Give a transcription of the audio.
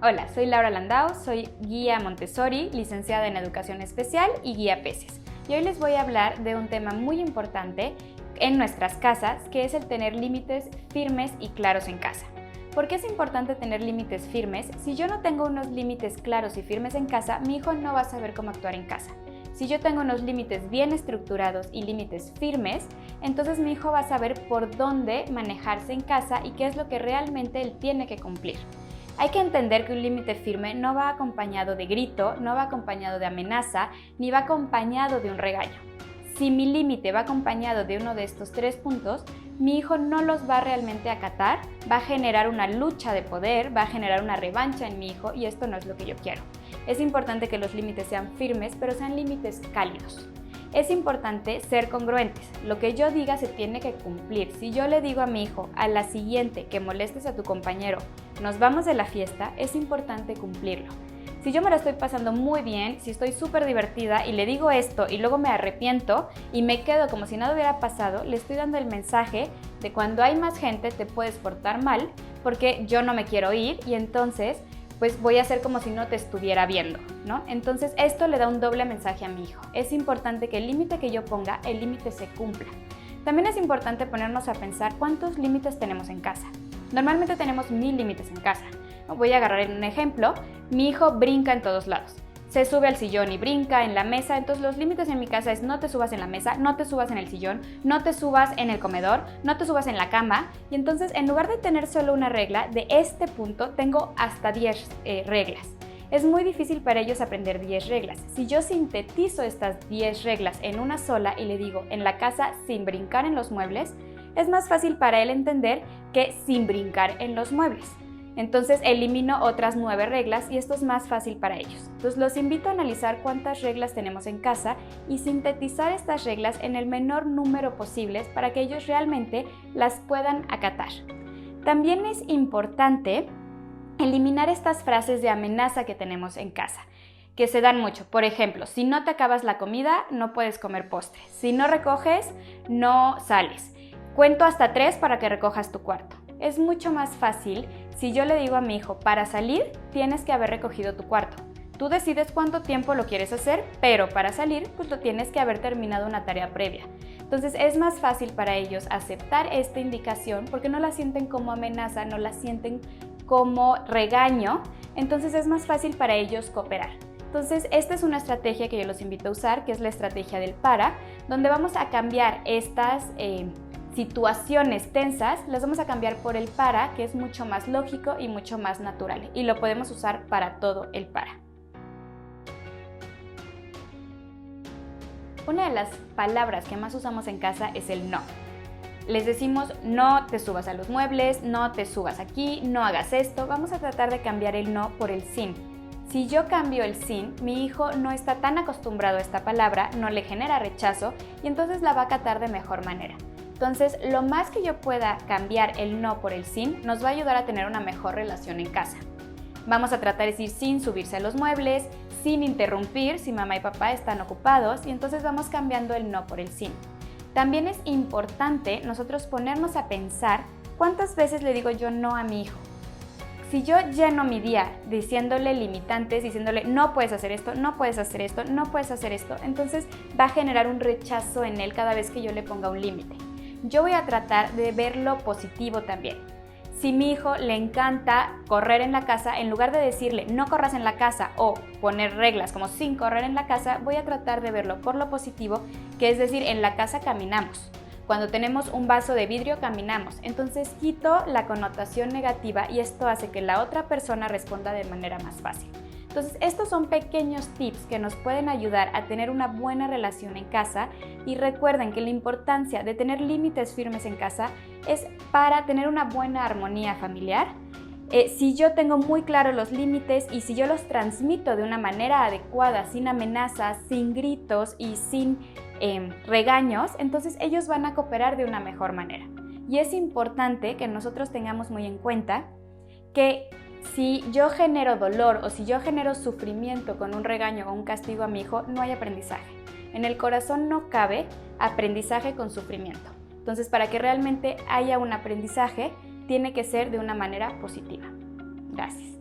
Hola, soy Laura Landau, soy guía Montessori, licenciada en Educación Especial y guía PECES. Y hoy les voy a hablar de un tema muy importante en nuestras casas, que es el tener límites firmes y claros en casa. ¿Por qué es importante tener límites firmes? Si yo no tengo unos límites claros y firmes en casa, mi hijo no va a saber cómo actuar en casa. Si yo tengo unos límites bien estructurados y límites firmes, entonces mi hijo va a saber por dónde manejarse en casa y qué es lo que realmente él tiene que cumplir. Hay que entender que un límite firme no va acompañado de grito, no va acompañado de amenaza, ni va acompañado de un regaño. Si mi límite va acompañado de uno de estos tres puntos, mi hijo no los va realmente a acatar, va a generar una lucha de poder, va a generar una revancha en mi hijo y esto no es lo que yo quiero. Es importante que los límites sean firmes, pero sean límites cálidos. Es importante ser congruentes. Lo que yo diga se tiene que cumplir. Si yo le digo a mi hijo, a la siguiente que molestes a tu compañero, nos vamos de la fiesta, es importante cumplirlo. Si yo me lo estoy pasando muy bien, si estoy súper divertida y le digo esto y luego me arrepiento y me quedo como si nada hubiera pasado, le estoy dando el mensaje de cuando hay más gente te puedes portar mal porque yo no me quiero ir y entonces pues voy a hacer como si no te estuviera viendo, ¿no? Entonces esto le da un doble mensaje a mi hijo. Es importante que el límite que yo ponga, el límite se cumpla. También es importante ponernos a pensar cuántos límites tenemos en casa. Normalmente tenemos 1000 límites en casa. Voy a agarrar un ejemplo. Mi hijo brinca en todos lados. Se sube al sillón y brinca en la mesa, entonces los límites en mi casa es no te subas en la mesa, no te subas en el sillón, no te subas en el comedor, no te subas en la cama. Y entonces en lugar de tener solo una regla, de este punto tengo hasta 10 reglas. Es muy difícil para ellos aprender 10 reglas. Si yo sintetizo estas 10 reglas en una sola y le digo en la casa sin brincar en los muebles, es más fácil para él entender que sin brincar en los muebles. Entonces elimino otras 9 reglas y esto es más fácil para ellos. Entonces los invito a analizar cuántas reglas tenemos en casa y sintetizar estas reglas en el menor número posible para que ellos realmente las puedan acatar. También es importante eliminar estas frases de amenaza que tenemos en casa, que se dan mucho. Por ejemplo, si no te acabas la comida, no puedes comer postre. Si no recoges, no sales. Cuento hasta 3 para que recojas tu cuarto. Es mucho más fácil si yo le digo a mi hijo, para salir tienes que haber recogido tu cuarto. Tú decides cuánto tiempo lo quieres hacer, pero para salir pues lo tienes que haber terminado una tarea previa. Entonces es más fácil para ellos aceptar esta indicación porque no la sienten como amenaza, no la sienten como regaño, entonces es más fácil para ellos cooperar. Entonces esta es una estrategia que yo los invito a usar, que es la estrategia del para, donde vamos a cambiar estas situaciones tensas, las vamos a cambiar por el para, que es mucho más lógico y mucho más natural, y lo podemos usar para todo el para. Una de las palabras que más usamos en casa es el no. Les decimos no te subas a los muebles, no te subas aquí, no hagas esto. Vamos a tratar de cambiar el no por el sin. Si yo cambio el sin, mi hijo no está tan acostumbrado a esta palabra, no le genera rechazo y entonces la va a acatar de mejor manera. Entonces, lo más que yo pueda cambiar el no por el sin nos va a ayudar a tener una mejor relación en casa. Vamos a tratar de decir sin subirse a los muebles, sin interrumpir si mamá y papá están ocupados y entonces vamos cambiando el no por el sin. También es importante nosotros ponernos a pensar cuántas veces le digo yo no a mi hijo. Si yo lleno mi día diciéndole limitantes, diciéndole no puedes hacer esto, no puedes hacer esto, no puedes hacer esto, entonces va a generar un rechazo en él cada vez que yo le ponga un límite. Yo voy a tratar de ver lo positivo también. Si mi hijo le encanta correr en la casa, en lugar de decirle no corras en la casa o poner reglas como sin correr en la casa, voy a tratar de verlo por lo positivo, que es decir, en la casa caminamos. Cuando tenemos un vaso de vidrio caminamos, entonces quito la connotación negativa y esto hace que la otra persona responda de manera más fácil. Entonces estos son pequeños tips que nos pueden ayudar a tener una buena relación en casa y recuerden que la importancia de tener límites firmes en casa es para tener una buena armonía familiar. Si yo tengo muy claros los límites y si yo los transmito de una manera adecuada, sin amenazas, sin gritos y sin regaños, entonces ellos van a cooperar de una mejor manera. Y es importante que nosotros tengamos muy en cuenta que si yo genero dolor o si yo genero sufrimiento con un regaño o un castigo a mi hijo, no hay aprendizaje. En el corazón no cabe aprendizaje con sufrimiento. Entonces, para que realmente haya un aprendizaje, tiene que ser de una manera positiva. Gracias.